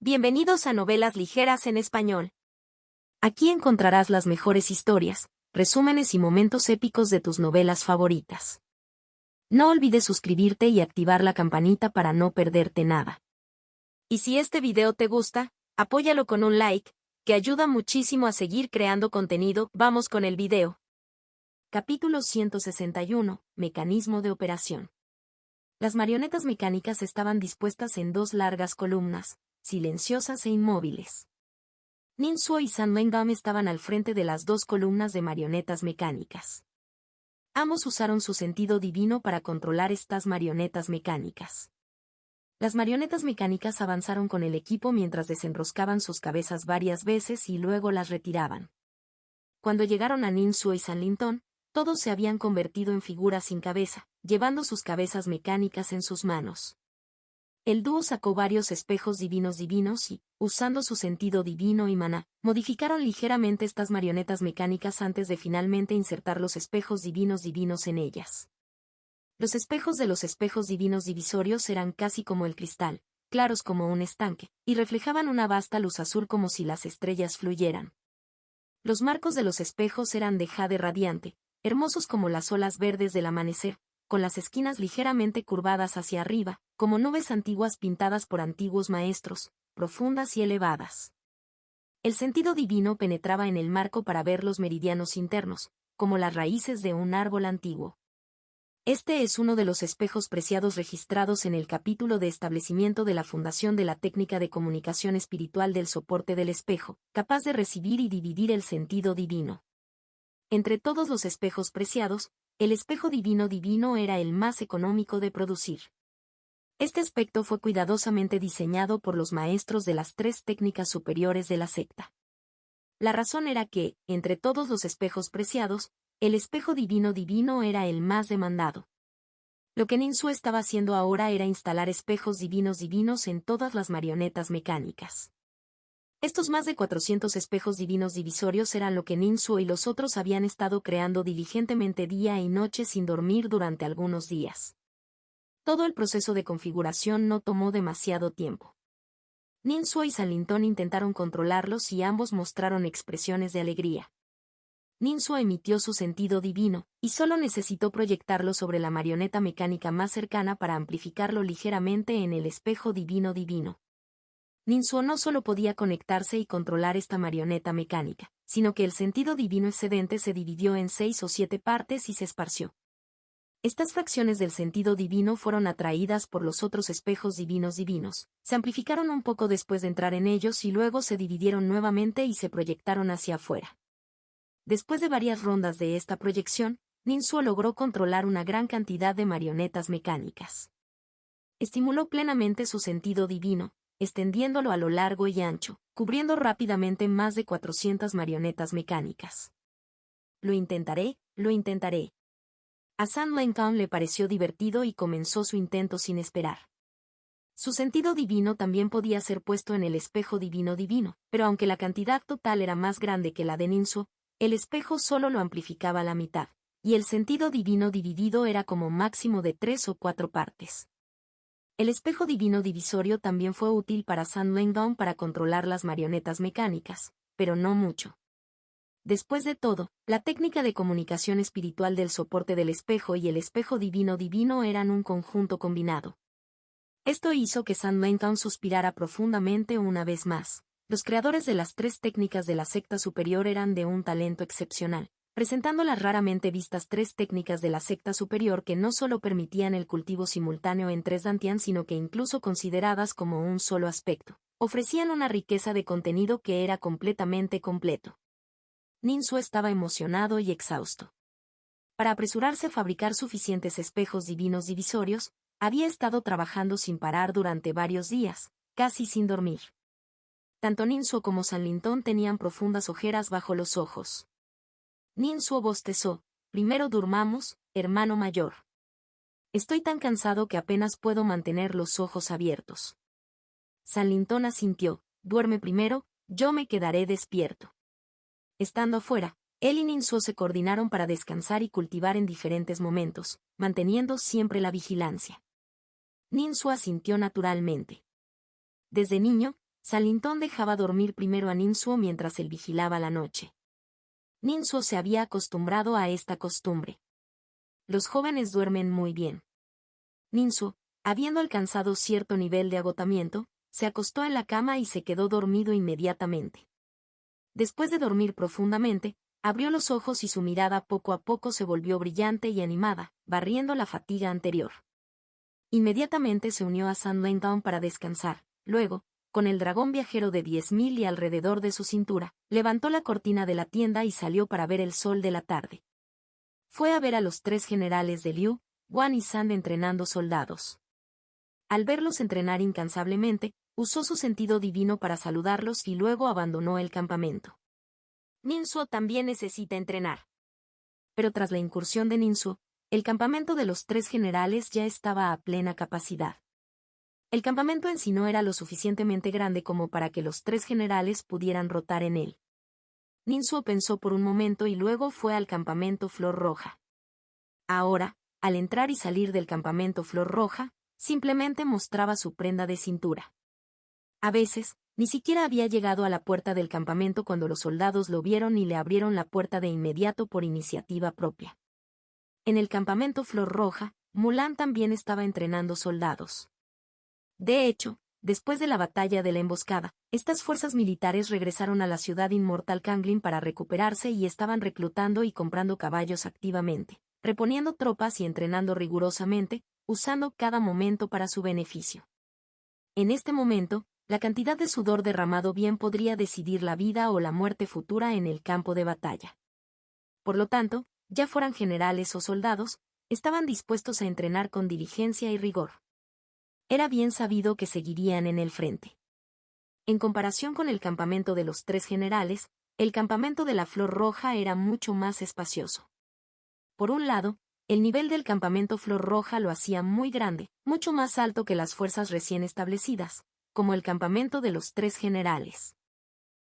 Bienvenidos a Novelas Ligeras en Español. Aquí encontrarás las mejores historias, resúmenes y momentos épicos de tus novelas favoritas. No olvides suscribirte y activar la campanita para no perderte nada. Y si este video te gusta, apóyalo con un like, que ayuda muchísimo a seguir creando contenido. Vamos con el video. Capítulo 161. Mecanismo de operación. Las marionetas mecánicas estaban dispuestas en dos largas columnas, silenciosas e inmóviles. Ninsuo y San Lengam estaban al frente de las dos columnas de marionetas mecánicas. Ambos usaron su sentido divino para controlar estas marionetas mecánicas. Las marionetas mecánicas avanzaron con el equipo mientras desenroscaban sus cabezas varias veces y luego las retiraban. Cuando llegaron a Ninsuo y San Lintón, todos se habían convertido en figuras sin cabeza, llevando sus cabezas mecánicas en sus manos. El dúo sacó varios espejos divinos y, usando su sentido divino y maná, modificaron ligeramente estas marionetas mecánicas antes de finalmente insertar los espejos divinos en ellas. Los espejos de los espejos divinos divisorios eran casi como el cristal, claros como un estanque, y reflejaban una vasta luz azul como si las estrellas fluyeran. Los marcos de los espejos eran de jade radiante, hermosos como las olas verdes del amanecer, con las esquinas ligeramente curvadas hacia arriba, como nubes antiguas pintadas por antiguos maestros, profundas y elevadas. El sentido divino penetraba en el marco para ver los meridianos internos, como las raíces de un árbol antiguo. Este es uno de los espejos preciados registrados en el capítulo de establecimiento de la fundación de la técnica de comunicación espiritual del soporte del espejo, capaz de recibir y dividir el sentido divino. Entre todos los espejos preciados, el espejo divino era el más económico de producir. Este aspecto fue cuidadosamente diseñado por los maestros de las tres técnicas superiores de la secta. La razón era que, entre todos los espejos preciados, el espejo divino era el más demandado. Lo que Ninsuo estaba haciendo ahora era instalar espejos divinos en todas las marionetas mecánicas. Estos más de 400 espejos divinos divisorios eran lo que Ninsuo y los otros habían estado creando diligentemente día y noche sin dormir durante algunos días. Todo el proceso de configuración no tomó demasiado tiempo. Ninsuo y San Lintón intentaron controlarlos y ambos mostraron expresiones de alegría. Ninsuo emitió su sentido divino, y solo necesitó proyectarlo sobre la marioneta mecánica más cercana para amplificarlo ligeramente en el espejo divino. Ninsuo no solo podía conectarse y controlar esta marioneta mecánica, sino que el sentido divino excedente se dividió en 6 o 7 partes y se esparció. Estas fracciones del sentido divino fueron atraídas por los otros espejos divinos, se amplificaron un poco después de entrar en ellos y luego se dividieron nuevamente y se proyectaron hacia afuera. Después de varias rondas de esta proyección, Ninsuo logró controlar una gran cantidad de marionetas mecánicas. Estimuló plenamente su sentido divino, extendiéndolo a lo largo y ancho, cubriendo rápidamente más de 400 marionetas mecánicas. Lo intentaré. A San Lengam le pareció divertido y comenzó su intento sin esperar. Su sentido divino también podía ser puesto en el espejo divino, pero aunque la cantidad total era más grande que la de Ninsuo, el espejo solo lo amplificaba a la mitad, y el sentido divino dividido era como máximo de 3 o 4 partes. El espejo divino divisorio también fue útil para San Lengam para controlar las marionetas mecánicas, pero no mucho. Después de todo, la técnica de comunicación espiritual del soporte del espejo y el espejo divino eran un conjunto combinado. Esto hizo que San Lengam suspirara profundamente una vez más. Los creadores de las tres técnicas de la secta superior eran de un talento excepcional, presentando las raramente vistas tres técnicas de la secta superior que no solo permitían el cultivo simultáneo en tres dantian sino que incluso consideradas como un solo aspecto, ofrecían una riqueza de contenido que era completamente completo. Ninsuo estaba emocionado y exhausto. Para apresurarse a fabricar suficientes espejos divinos divisorios, había estado trabajando sin parar durante varios días, casi sin dormir. Tanto Ninsuo como San Lintón tenían profundas ojeras bajo los ojos. Ninsuo bostezó: primero durmamos, hermano mayor. Estoy tan cansado que apenas puedo mantener los ojos abiertos. San Lintón asintió: duerme primero, yo me quedaré despierto. Estando afuera, él y Ninsuo se coordinaron para descansar y cultivar en diferentes momentos, manteniendo siempre la vigilancia. Ninsuo asintió naturalmente. Desde niño, Salintón dejaba dormir primero a Ninsuo mientras él vigilaba la noche. Ninsuo se había acostumbrado a esta costumbre. Los jóvenes duermen muy bien. Ninsuo, habiendo alcanzado cierto nivel de agotamiento, se acostó en la cama y se quedó dormido inmediatamente. Después de dormir profundamente, abrió los ojos y su mirada poco a poco se volvió brillante y animada, barriendo la fatiga anterior. Inmediatamente se unió a Sandland para descansar. Luego, con el dragón viajero de 10.000 y alrededor de su cintura, levantó la cortina de la tienda y salió para ver el sol de la tarde. Fue a ver a los 3 generales de Liu, Guan y Sand entrenando soldados. Al verlos entrenar incansablemente, usó su sentido divino para saludarlos y luego abandonó el campamento. Ninsuo también necesita entrenar. Pero tras la incursión de Ninsuo, el campamento de los 3 generales ya estaba a plena capacidad. El campamento en sí no era lo suficientemente grande como para que los 3 generales pudieran rotar en él. Ninsuo pensó por un momento y luego fue al campamento Flor Roja. Ahora, al entrar y salir del campamento Flor Roja, simplemente mostraba su prenda de cintura. A veces, ni siquiera había llegado a la puerta del campamento cuando los soldados lo vieron y le abrieron la puerta de inmediato por iniciativa propia. En el campamento Flor Roja, Mulan también estaba entrenando soldados. De hecho, después de la batalla de la emboscada, estas fuerzas militares regresaron a la ciudad inmortal Kanglin para recuperarse y estaban reclutando y comprando caballos activamente, reponiendo tropas y entrenando rigurosamente, usando cada momento para su beneficio. En este momento, la cantidad de sudor derramado bien podría decidir la vida o la muerte futura en el campo de batalla. Por lo tanto, ya fueran generales o soldados, estaban dispuestos a entrenar con diligencia y rigor. Era bien sabido que seguirían en el frente. En comparación con el campamento de los 3 generales, el campamento de la Flor Roja era mucho más espacioso. Por un lado, el nivel del campamento Flor Roja lo hacía muy grande, mucho más alto que las fuerzas recién establecidas, como el campamento de los 3 generales.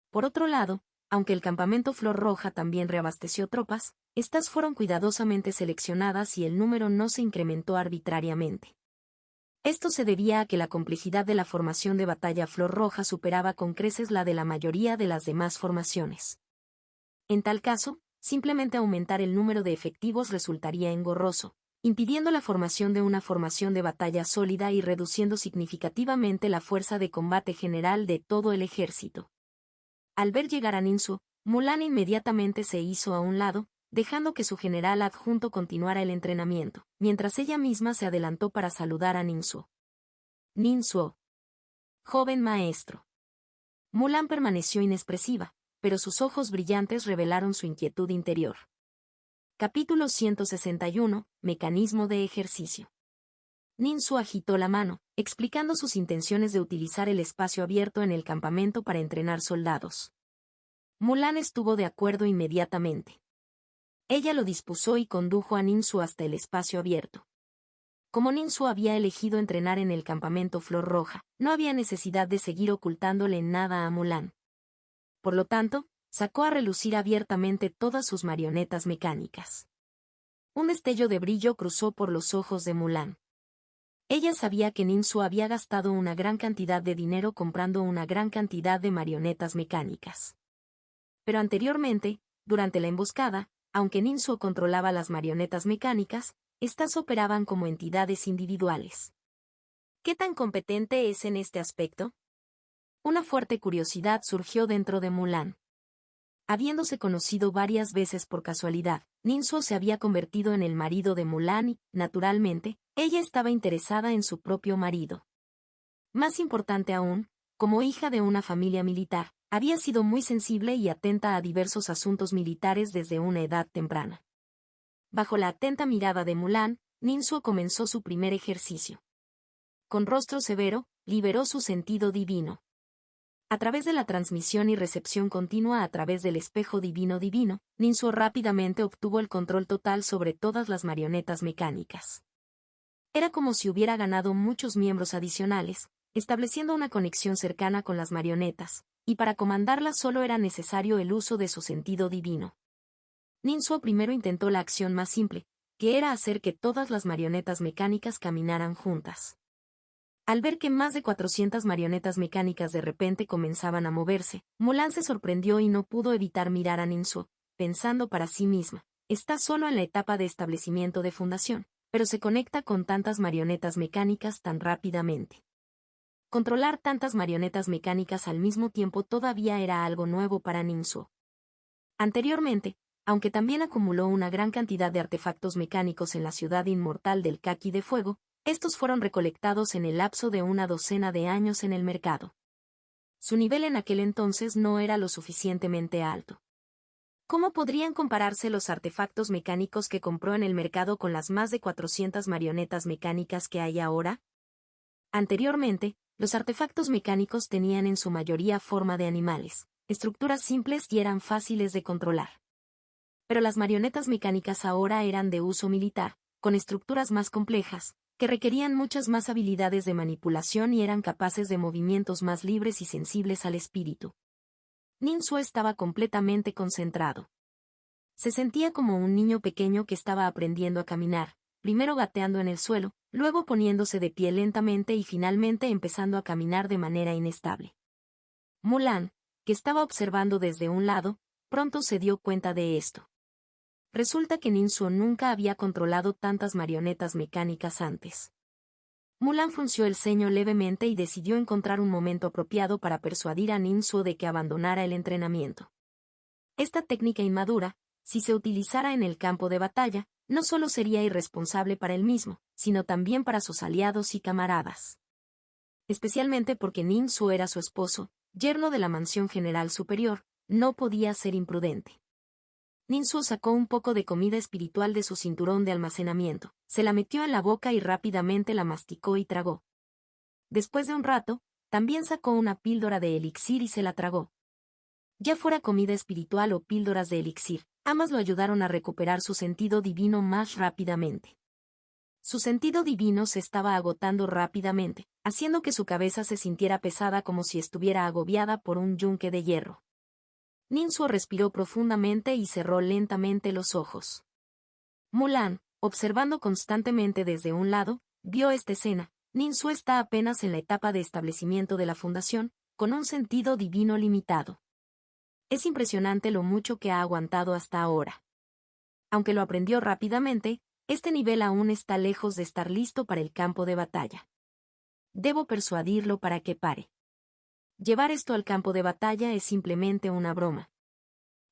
Por otro lado, aunque el campamento Flor Roja también reabasteció tropas, estas fueron cuidadosamente seleccionadas y el número no se incrementó arbitrariamente. Esto se debía a que la complejidad de la formación de batalla Flor Roja superaba con creces la de la mayoría de las demás formaciones. En tal caso, simplemente aumentar el número de efectivos resultaría engorroso, impidiendo la formación de una formación de batalla sólida y reduciendo significativamente la fuerza de combate general de todo el ejército. Al ver llegar a Ninsuo, Mulan inmediatamente se hizo a un lado, dejando que su general adjunto continuara el entrenamiento, mientras ella misma se adelantó para saludar a Ninsuo. Ninsuo. Joven maestro. Mulan permaneció inexpresiva, pero sus ojos brillantes revelaron su inquietud interior. Capítulo 161. Mecanismo de ejercicio. Ninsuo agitó la mano, explicando sus intenciones de utilizar el espacio abierto en el campamento para entrenar soldados. Mulan estuvo de acuerdo inmediatamente. Ella lo dispuso y condujo a Ninsuo hasta el espacio abierto. Como Ninsuo había elegido entrenar en el campamento Flor Roja, no había necesidad de seguir ocultándole nada a Mulan. Por lo tanto, sacó a relucir abiertamente todas sus marionetas mecánicas. Un destello de brillo cruzó por los ojos de Mulan. Ella sabía que Ninsuo había gastado una gran cantidad de dinero comprando una gran cantidad de marionetas mecánicas. Pero anteriormente, durante la emboscada, aunque Ninsuo controlaba las marionetas mecánicas, estas operaban como entidades individuales. ¿Qué tan competente es en este aspecto? Una fuerte curiosidad surgió dentro de Mulan. Habiéndose conocido varias veces por casualidad, Ninsuo se había convertido en el marido de Mulan y, naturalmente, ella estaba interesada en su propio marido. Más importante aún, como hija de una familia militar, había sido muy sensible y atenta a diversos asuntos militares desde una edad temprana. Bajo la atenta mirada de Mulan, Ninsuo comenzó su primer ejercicio. Con rostro severo, liberó su sentido divino. A través de la transmisión y recepción continua a través del espejo divino, Ninsuo rápidamente obtuvo el control total sobre todas las marionetas mecánicas. Era como si hubiera ganado muchos miembros adicionales, estableciendo una conexión cercana con las marionetas, y para comandarlas solo era necesario el uso de su sentido divino. Ninsuo primero intentó la acción más simple, que era hacer que todas las marionetas mecánicas caminaran juntas. Al ver que más de 400 marionetas mecánicas de repente comenzaban a moverse, Mulan se sorprendió y no pudo evitar mirar a Ninsu, pensando para sí misma, está solo en la etapa de establecimiento de fundación, pero se conecta con tantas marionetas mecánicas tan rápidamente. Controlar tantas marionetas mecánicas al mismo tiempo todavía era algo nuevo para Ninsu. Anteriormente, aunque también acumuló una gran cantidad de artefactos mecánicos en la ciudad inmortal del Kaki de Fuego, estos fueron recolectados en el lapso de una docena de años en el mercado. Su nivel en aquel entonces no era lo suficientemente alto. ¿Cómo podrían compararse los artefactos mecánicos que compró en el mercado con las más de 400 marionetas mecánicas que hay ahora? Anteriormente, los artefactos mecánicos tenían en su mayoría forma de animales, estructuras simples y eran fáciles de controlar. Pero las marionetas mecánicas ahora eran de uso militar, con estructuras más complejas, que requerían muchas más habilidades de manipulación y eran capaces de movimientos más libres y sensibles al espíritu. Ninsu estaba completamente concentrado. Se sentía como un niño pequeño que estaba aprendiendo a caminar, primero gateando en el suelo, luego poniéndose de pie lentamente y finalmente empezando a caminar de manera inestable. Mulan, que estaba observando desde un lado, pronto se dio cuenta de esto. Resulta que Ninsu nunca había controlado tantas marionetas mecánicas antes. Mulan frunció el ceño levemente y decidió encontrar un momento apropiado para persuadir a Ninsu de que abandonara el entrenamiento. Esta técnica inmadura, si se utilizara en el campo de batalla, no solo sería irresponsable para él mismo, sino también para sus aliados y camaradas. Especialmente porque Ninsu era su esposo, yerno de la mansión general superior, no podía ser imprudente. Ninsu sacó un poco de comida espiritual de su cinturón de almacenamiento, se la metió en la boca y rápidamente la masticó y tragó. Después de un rato, también sacó una píldora de elixir y se la tragó. Ya fuera comida espiritual o píldoras de elixir, ambas lo ayudaron a recuperar su sentido divino más rápidamente. Su sentido divino se estaba agotando rápidamente, haciendo que su cabeza se sintiera pesada como si estuviera agobiada por un yunque de hierro. Ninsu respiró profundamente y cerró lentamente los ojos. Mulan, observando constantemente desde un lado, vio esta escena. Ninsu está apenas en la etapa de establecimiento de la fundación, con un sentido divino limitado. Es impresionante lo mucho que ha aguantado hasta ahora. Aunque lo aprendió rápidamente, este nivel aún está lejos de estar listo para el campo de batalla. Debo persuadirlo para que pare. Llevar esto al campo de batalla es simplemente una broma.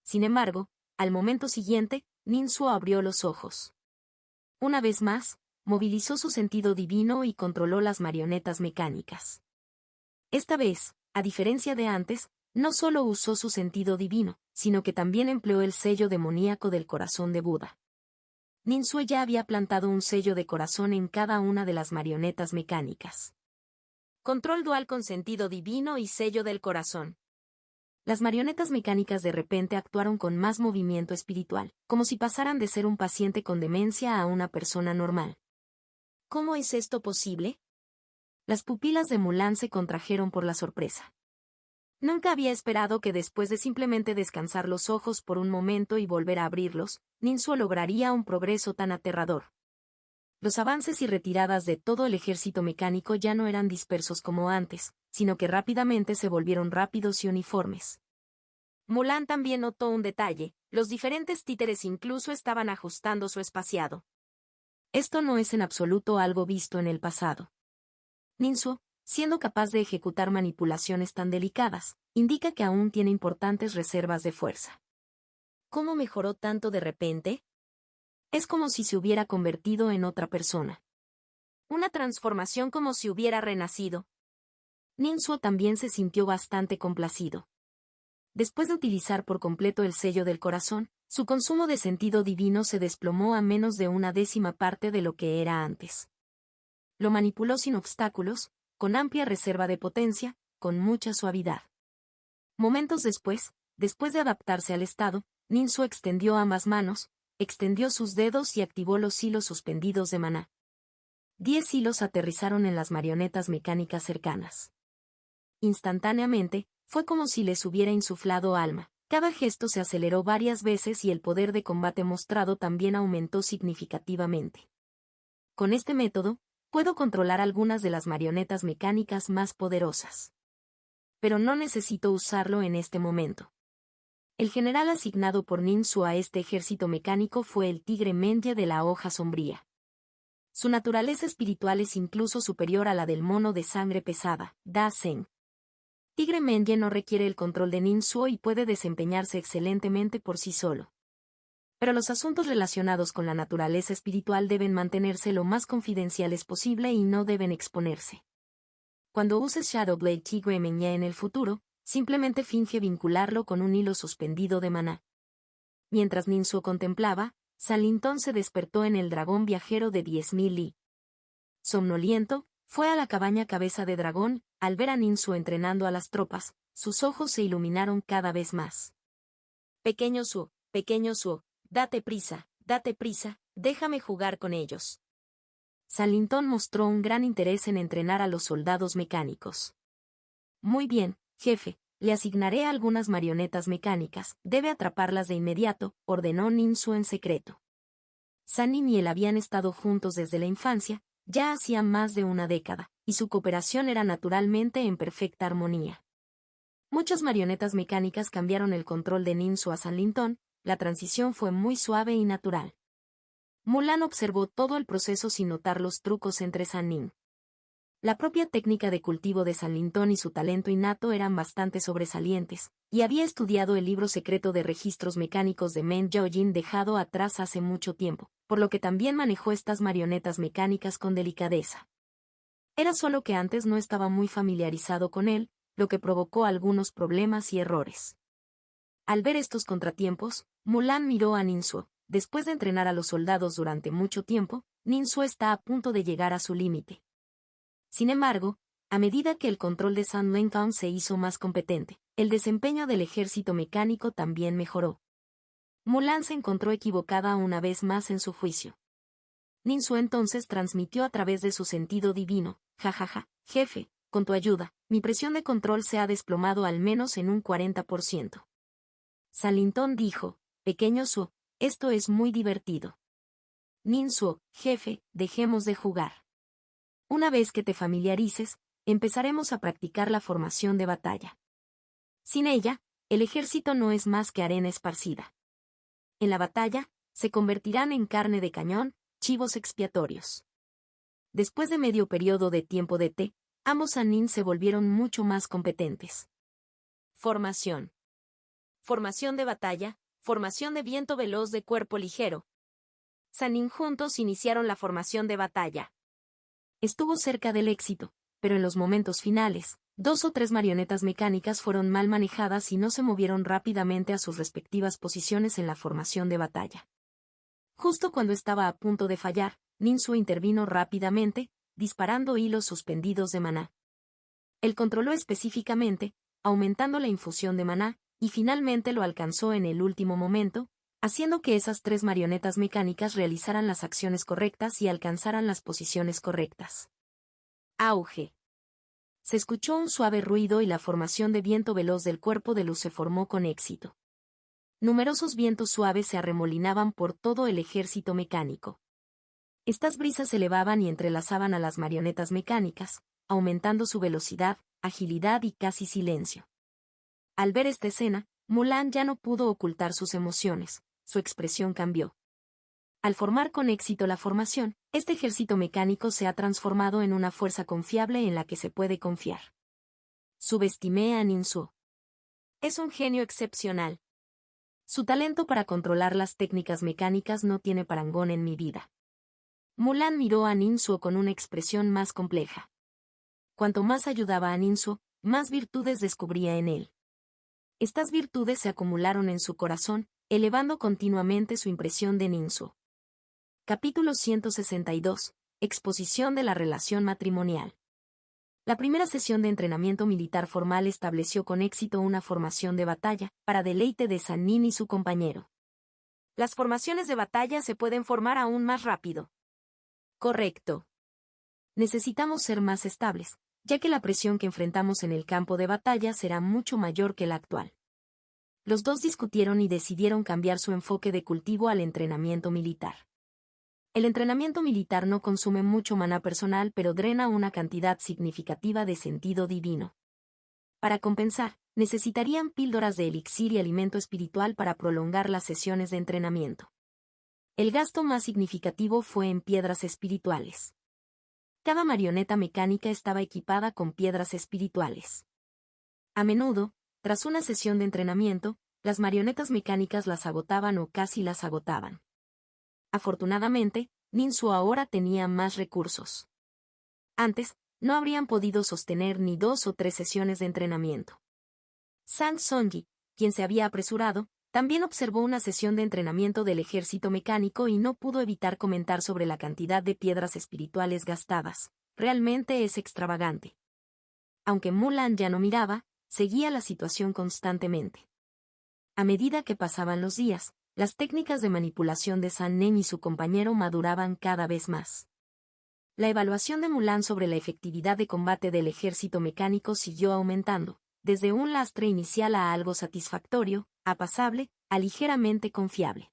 Sin embargo, al momento siguiente, Ninsu abrió los ojos. Una vez más, movilizó su sentido divino y controló las marionetas mecánicas. Esta vez, a diferencia de antes, no solo usó su sentido divino, sino que también empleó el sello demoníaco del corazón de Buda. Ninsu ya había plantado un sello de corazón en cada una de las marionetas mecánicas. Control dual con sentido divino y sello del corazón. Las marionetas mecánicas de repente actuaron con más movimiento espiritual, como si pasaran de ser un paciente con demencia a una persona normal. ¿Cómo es esto posible? Las pupilas de Mulan se contrajeron por la sorpresa. Nunca había esperado que después de simplemente descansar los ojos por un momento y volver a abrirlos, Ninsu lograría un progreso tan aterrador. Los avances y retiradas de todo el ejército mecánico ya no eran dispersos como antes, sino que rápidamente se volvieron rápidos y uniformes. Mulan también notó un detalle, los diferentes títeres incluso estaban ajustando su espaciado. Esto no es en absoluto algo visto en el pasado. Ninsu, siendo capaz de ejecutar manipulaciones tan delicadas, indica que aún tiene importantes reservas de fuerza. ¿Cómo mejoró tanto de repente? Es como si se hubiera convertido en otra persona. Una transformación como si hubiera renacido. Ninsu también se sintió bastante complacido. Después de utilizar por completo el sello del corazón, su consumo de sentido divino se desplomó a menos de una décima parte de lo que era antes. Lo manipuló sin obstáculos, con amplia reserva de potencia, con mucha suavidad. Momentos después de adaptarse al estado, Ninsu extendió ambas manos, extendió sus dedos y activó los hilos suspendidos de maná. 10 hilos aterrizaron en las marionetas mecánicas cercanas. Instantáneamente, fue como si les hubiera insuflado alma. Cada gesto se aceleró varias veces y el poder de combate mostrado también aumentó significativamente. Con este método, Puedo controlar algunas de las marionetas mecánicas más poderosas. Pero no necesito usarlo en este momento. El general asignado por Ninsu a este ejército mecánico fue el tigre Mendie de la hoja sombría. Su naturaleza espiritual es incluso superior a la del mono de sangre pesada, Da Zeng. Tigre Mendie no requiere el control de Ninsu y puede desempeñarse excelentemente por sí solo. Pero los asuntos relacionados con la naturaleza espiritual deben mantenerse lo más confidenciales posible y no deben exponerse. Cuando uses Shadowblade Tigre Mendie en el futuro, simplemente finge vincularlo con un hilo suspendido de maná. Mientras Ninsu contemplaba, Sanlintón se despertó en el dragón viajero de 10.000 li. Somnoliento, fue a la cabaña Cabeza de Dragón. Al ver a Ninsu entrenando a las tropas, sus ojos se iluminaron cada vez más. Pequeño Su, date prisa, déjame jugar con ellos. Sanlintón mostró un gran interés en entrenar a los soldados mecánicos. Muy bien, jefe, le asignaré algunas marionetas mecánicas, debe atraparlas de inmediato, ordenó Ninsu en secreto. Sannin y él habían estado juntos desde la infancia, ya hacía más de una década, y su cooperación era naturalmente en perfecta armonía. Muchas marionetas mecánicas cambiaron el control de Ninsu a Sanlintón, la transición fue muy suave y natural. Mulan observó todo el proceso sin notar los trucos entre Sannin. La propia técnica de cultivo de Sanlintón y su talento innato eran bastante sobresalientes, y había estudiado el libro secreto de registros mecánicos de Men Jiaojin dejado atrás hace mucho tiempo, por lo que también manejó estas marionetas mecánicas con delicadeza. Era solo que antes no estaba muy familiarizado con él, lo que provocó algunos problemas y errores. Al ver estos contratiempos, Mulan miró a Ninsu. Después de entrenar a los soldados durante mucho tiempo, Ninsu está a punto de llegar a su límite. Sin embargo, a medida que el control de Sanlintón se hizo más competente, el desempeño del ejército mecánico también mejoró. Mulan se encontró equivocada una vez más en su juicio. Ninsu entonces transmitió a través de su sentido divino: jajaja, jefe, con tu ayuda, mi presión de control se ha desplomado al menos en un 40%. Sanlintón dijo: pequeño Su, esto es muy divertido. Ninsu, jefe, dejemos de jugar. Una vez que te familiarices, empezaremos a practicar la formación de batalla. Sin ella, el ejército no es más que arena esparcida. En la batalla, se convertirán en carne de cañón, chivos expiatorios. Después de medio periodo de tiempo de té, ambos Sannin se volvieron mucho más competentes. Formación. Formación de batalla, formación de viento veloz de cuerpo ligero. Sannin juntos iniciaron la formación de batalla. Estuvo cerca del éxito, pero en los momentos finales, 2 o 3 marionetas mecánicas fueron mal manejadas y no se movieron rápidamente a sus respectivas posiciones en la formación de batalla. Justo cuando estaba a punto de fallar, Ninsu intervino rápidamente, disparando hilos suspendidos de maná. Él controló específicamente, aumentando la infusión de maná, y finalmente lo alcanzó en el último momento, haciendo que esas 3 marionetas mecánicas realizaran las acciones correctas y alcanzaran las posiciones correctas. Auge. Se escuchó un suave ruido y la formación de viento veloz del cuerpo de luz se formó con éxito. Numerosos vientos suaves se arremolinaban por todo el ejército mecánico. Estas brisas se elevaban y entrelazaban a las marionetas mecánicas, aumentando su velocidad, agilidad y casi silencio. Al ver esta escena, Mulan ya no pudo ocultar sus emociones. Su expresión cambió. Al formar con éxito la formación, este ejército mecánico se ha transformado en una fuerza confiable en la que se puede confiar. Subestimé a Ninsu. Es un genio excepcional. Su talento para controlar las técnicas mecánicas no tiene parangón en mi vida. Mulan miró a Ninsu con una expresión más compleja. Cuanto más ayudaba a Ninsu, más virtudes descubría en él. Estas virtudes se acumularon en su corazón, elevando continuamente su impresión de Ninsu. Capítulo 162. Exposición de la relación matrimonial. La primera sesión de entrenamiento militar formal estableció con éxito una formación de batalla, para deleite de Sannin y su compañero. Las formaciones de batalla se pueden formar aún más rápido. Correcto. Necesitamos ser más estables, ya que la presión que enfrentamos en el campo de batalla será mucho mayor que la actual. Los dos discutieron y decidieron cambiar su enfoque de cultivo al entrenamiento militar. El entrenamiento militar no consume mucho maná personal, pero drena una cantidad significativa de sentido divino. Para compensar, necesitarían píldoras de elixir y alimento espiritual para prolongar las sesiones de entrenamiento. El gasto más significativo fue en piedras espirituales. Cada marioneta mecánica estaba equipada con piedras espirituales. A menudo, tras una sesión de entrenamiento, las marionetas mecánicas las agotaban o casi las agotaban. Afortunadamente, Ninsu ahora tenía más recursos. Antes, no habrían podido sostener ni 2 o 3 sesiones de entrenamiento. Sang Sonji, quien se había apresurado, también observó una sesión de entrenamiento del ejército mecánico y no pudo evitar comentar sobre la cantidad de piedras espirituales gastadas. Realmente es extravagante. Aunque Mulan ya no miraba, seguía la situación constantemente. A medida que pasaban los días, las técnicas de manipulación de San Nen y su compañero maduraban cada vez más. La evaluación de Mulan sobre la efectividad de combate del ejército mecánico siguió aumentando, desde un lastre inicial a algo satisfactorio, a pasable, a ligeramente confiable.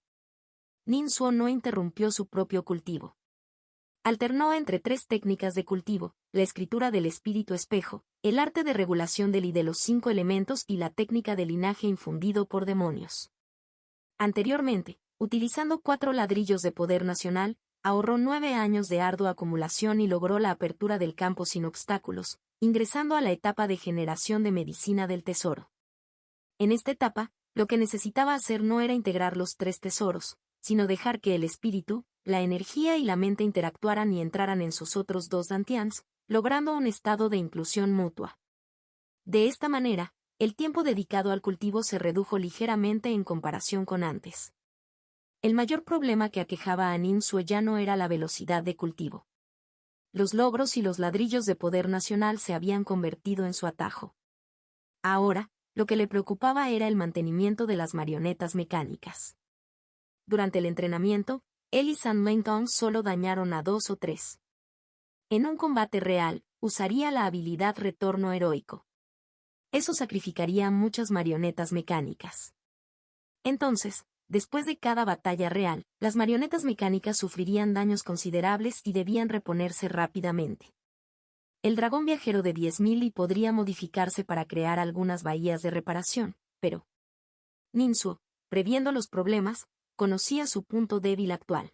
Ninsuo no interrumpió su propio cultivo. Alternó entre 3 técnicas de cultivo: la escritura del espíritu espejo, el arte de regulación del y de los 5 elementos y la técnica de linaje infundido por demonios. Anteriormente, utilizando 4 ladrillos de poder nacional, ahorró 9 años de ardua acumulación y logró la apertura del campo sin obstáculos, ingresando a la etapa de generación de medicina del tesoro. En esta etapa, lo que necesitaba hacer no era integrar los 3 tesoros, sino dejar que el espíritu, la energía y la mente interactuaran y entraran en sus otros 2 dantians, logrando un estado de inclusión mutua. De esta manera, el tiempo dedicado al cultivo se redujo ligeramente en comparación con antes. El mayor problema que aquejaba a Ninsuo ya no era la velocidad de cultivo. Los logros y los ladrillos de poder nacional se habían convertido en su atajo. Ahora, lo que le preocupaba era el mantenimiento de las marionetas mecánicas. Durante el entrenamiento, él y San Lengtong solo dañaron a 2 o 3. En un combate real, usaría la habilidad retorno heroico. Eso sacrificaría muchas marionetas mecánicas. Entonces, después de cada batalla real, las marionetas mecánicas sufrirían daños considerables y debían reponerse rápidamente. El dragón viajero de 10.000 y podría modificarse para crear algunas bahías de reparación, pero Ninsuo, previendo los problemas, conocía su punto débil actual.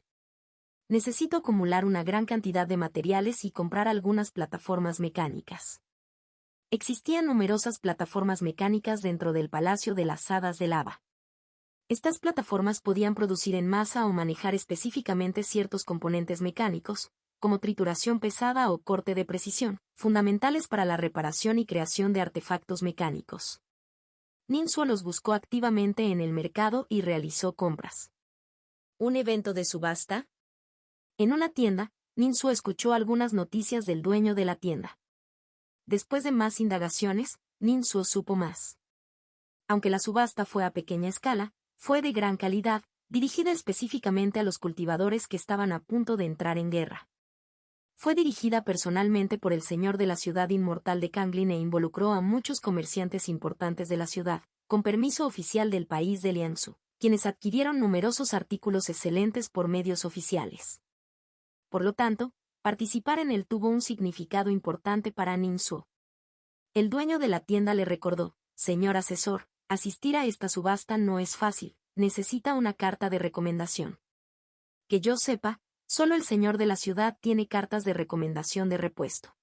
Necesito acumular una gran cantidad de materiales y comprar algunas plataformas mecánicas. Existían numerosas plataformas mecánicas dentro del Palacio de las Hadas de Lava. Estas plataformas podían producir en masa o manejar específicamente ciertos componentes mecánicos, como trituración pesada o corte de precisión, fundamentales para la reparación y creación de artefactos mecánicos. Ninsuo los buscó activamente en el mercado y realizó compras. ¿Un evento de subasta? En una tienda, Ninsuo escuchó algunas noticias del dueño de la tienda. Después de más indagaciones, Ninsuo supo más. Aunque la subasta fue a pequeña escala, fue de gran calidad, dirigida específicamente a los cultivadores que estaban a punto de entrar en guerra. Fue dirigida personalmente por el señor de la ciudad inmortal de Kanglin e involucró a muchos comerciantes importantes de la ciudad, con permiso oficial del país de Lianzhou, quienes adquirieron numerosos artículos excelentes por medios oficiales. Por lo tanto, participar en él tuvo un significado importante para Ninsuo. El dueño de la tienda le recordó: señor asesor, asistir a esta subasta no es fácil, necesita una carta de recomendación. Que yo sepa, solo el señor de la ciudad tiene cartas de recomendación de repuesto.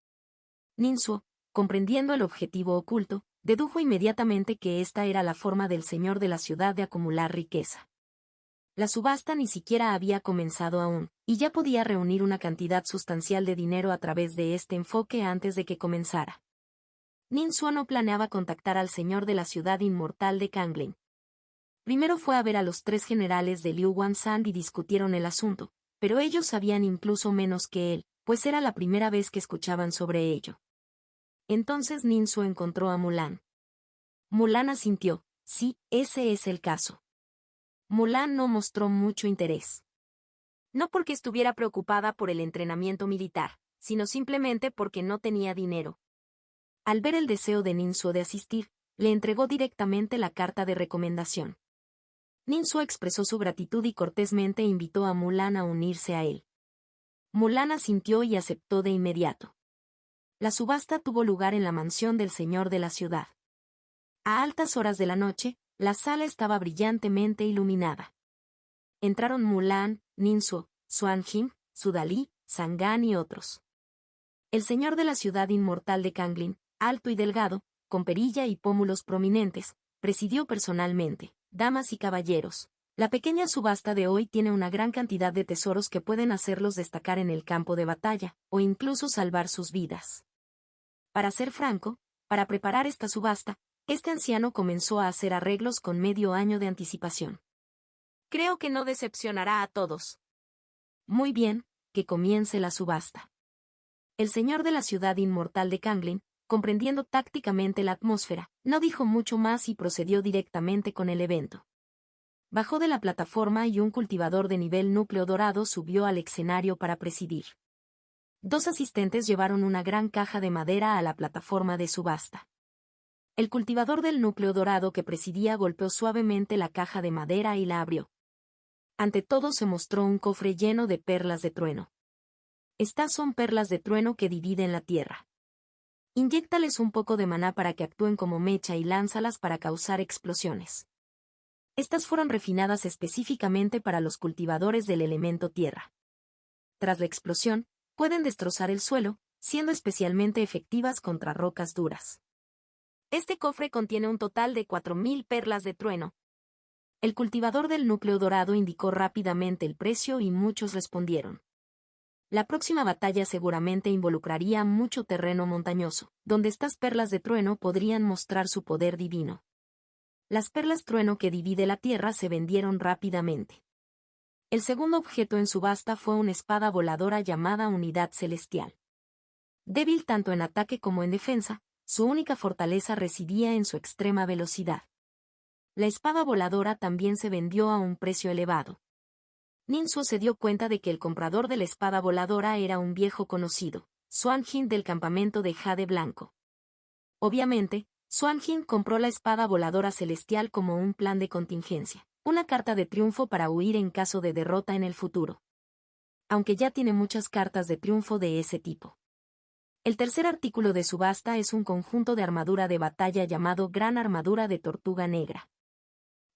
Ninsuo, comprendiendo el objetivo oculto, dedujo inmediatamente que esta era la forma del señor de la ciudad de acumular riqueza. La subasta ni siquiera había comenzado aún, y ya podía reunir una cantidad sustancial de dinero a través de este enfoque antes de que comenzara. Ninsuo no planeaba contactar al señor de la ciudad inmortal de Kanglin. Primero fue a ver a los 3 generales de Liu Wanshan y discutieron el asunto, pero ellos sabían incluso menos que él, pues era la primera vez que escuchaban sobre ello. Entonces Ninsuo encontró a Mulan. Mulan asintió: sí, ese es el caso. Mulan no mostró mucho interés. No porque estuviera preocupada por el entrenamiento militar, sino simplemente porque no tenía dinero. Al ver el deseo de Ninsuo de asistir, le entregó directamente la carta de recomendación. Ninsuo expresó su gratitud y cortésmente invitó a Mulan a unirse a él. Mulan asintió y aceptó de inmediato. La subasta tuvo lugar en la mansión del señor de la ciudad. A altas horas de la noche, la sala estaba brillantemente iluminada. Entraron Mulan, Ninsuo, Xuanjin, Sudalí, Sangan y otros. El señor de la ciudad inmortal de Kanglin, alto y delgado, con perilla y pómulos prominentes, presidió personalmente. Damas y caballeros, la pequeña subasta de hoy tiene una gran cantidad de tesoros que pueden hacerlos destacar en el campo de batalla, o incluso salvar sus vidas. Para ser franco, para preparar esta subasta, este anciano comenzó a hacer arreglos con medio año de anticipación. Creo que no decepcionará a todos. Muy bien, que comience la subasta. El señor de la ciudad inmortal de Kanglin, comprendiendo tácticamente la atmósfera, no dijo mucho más y procedió directamente con el evento. Bajó de la plataforma y un cultivador de nivel núcleo dorado subió al escenario para presidir. Dos asistentes llevaron una gran caja de madera a la plataforma de subasta. El cultivador del núcleo dorado que presidía golpeó suavemente la caja de madera y la abrió. Ante todo se mostró un cofre lleno de perlas de trueno. Estas son perlas de trueno que dividen la tierra. Inyéctales un poco de maná para que actúen como mecha y lánzalas para causar explosiones. Estas fueron refinadas específicamente para los cultivadores del elemento tierra. Tras la explosión, pueden destrozar el suelo, siendo especialmente efectivas contra rocas duras. Este cofre contiene un total de 4.000 perlas de trueno. El cultivador del núcleo dorado indicó rápidamente el precio y muchos respondieron. La próxima batalla seguramente involucraría mucho terreno montañoso, donde estas perlas de trueno podrían mostrar su poder divino. Las perlas trueno que divide la tierra se vendieron rápidamente. El segundo objeto en subasta fue una espada voladora llamada Unidad Celestial. Débil tanto en ataque como en defensa, su única fortaleza residía en su extrema velocidad. La espada voladora también se vendió a un precio elevado. Ninsuo se dio cuenta de que el comprador de la espada voladora era un viejo conocido, Xuanjin del campamento de Jade Blanco. Obviamente, Xuanjin compró la espada voladora celestial como un plan de contingencia, una carta de triunfo para huir en caso de derrota en el futuro. Aunque ya tiene muchas cartas de triunfo de ese tipo. El tercer artículo de subasta es un conjunto de armadura de batalla llamado Gran Armadura de Tortuga Negra.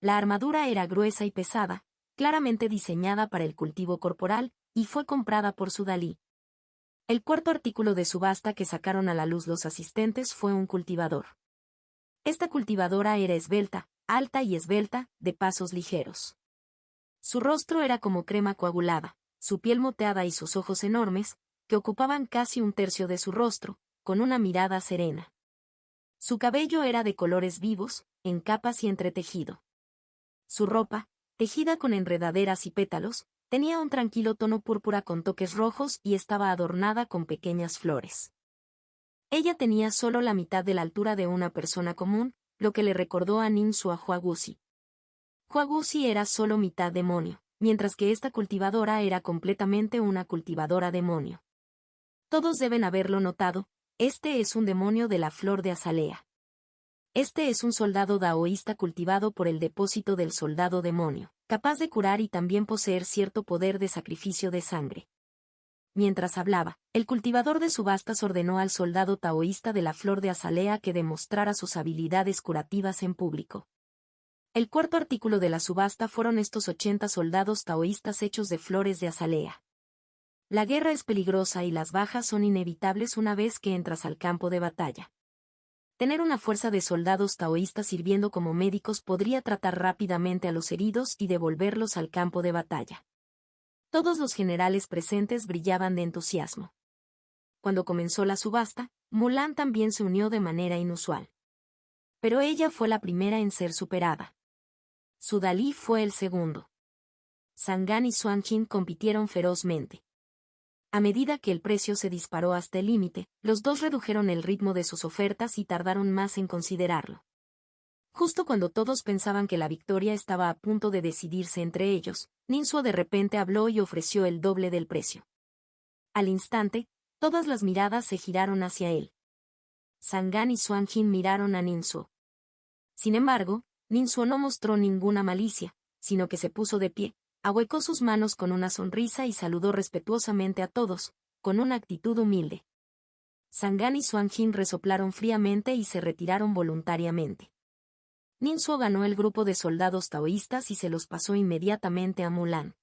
La armadura era gruesa y pesada, claramente diseñada para el cultivo corporal, y fue comprada por Sudalí. El cuarto artículo de subasta que sacaron a la luz los asistentes fue un cultivador. Esta cultivadora era esbelta, alta y esbelta, de pasos ligeros. Su rostro era como crema coagulada, su piel moteada y sus ojos enormes, que ocupaban casi un tercio de su rostro, con una mirada serena. Su cabello era de colores vivos, en capas y entretejido. Su ropa, tejida con enredaderas y pétalos, tenía un tranquilo tono púrpura con toques rojos y estaba adornada con pequeñas flores. Ella tenía solo la mitad de la altura de una persona común, lo que le recordó a Ninsuo a Huaguzi. Huaguzi era solo mitad demonio, mientras que esta cultivadora era completamente una cultivadora demonio. Todos deben haberlo notado, este es un demonio de la flor de azalea. Este es un soldado daoísta cultivado por el depósito del soldado demonio, capaz de curar y también poseer cierto poder de sacrificio de sangre. Mientras hablaba, el cultivador de subastas ordenó al soldado taoísta de la flor de azalea que demostrara sus habilidades curativas en público. El cuarto artículo de la subasta fueron estos 80 soldados taoístas hechos de flores de azalea. La guerra es peligrosa y las bajas son inevitables una vez que entras al campo de batalla. Tener una fuerza de soldados taoístas sirviendo como médicos podría tratar rápidamente a los heridos y devolverlos al campo de batalla. Todos los generales presentes brillaban de entusiasmo. Cuando comenzó la subasta, Mulan también se unió de manera inusual. Pero ella fue la primera en ser superada. Sudalí fue el segundo. Sangan y Xuanjin compitieron ferozmente. A medida que el precio se disparó hasta el límite, los dos redujeron el ritmo de sus ofertas y tardaron más en considerarlo. Justo cuando todos pensaban que la victoria estaba a punto de decidirse entre ellos, Ninsuo de repente habló y ofreció el doble del precio. Al instante, todas las miradas se giraron hacia él. Sangan y Xuanjin miraron a Ninsuo. Sin embargo, Ninsuo no mostró ninguna malicia, sino que se puso de pie, Ahuecó sus manos con una sonrisa y saludó respetuosamente a todos, con una actitud humilde. Sangan y Xuan Jin resoplaron fríamente y se retiraron voluntariamente. Ninsuo ganó el grupo de soldados taoístas y se los pasó inmediatamente a Mulan.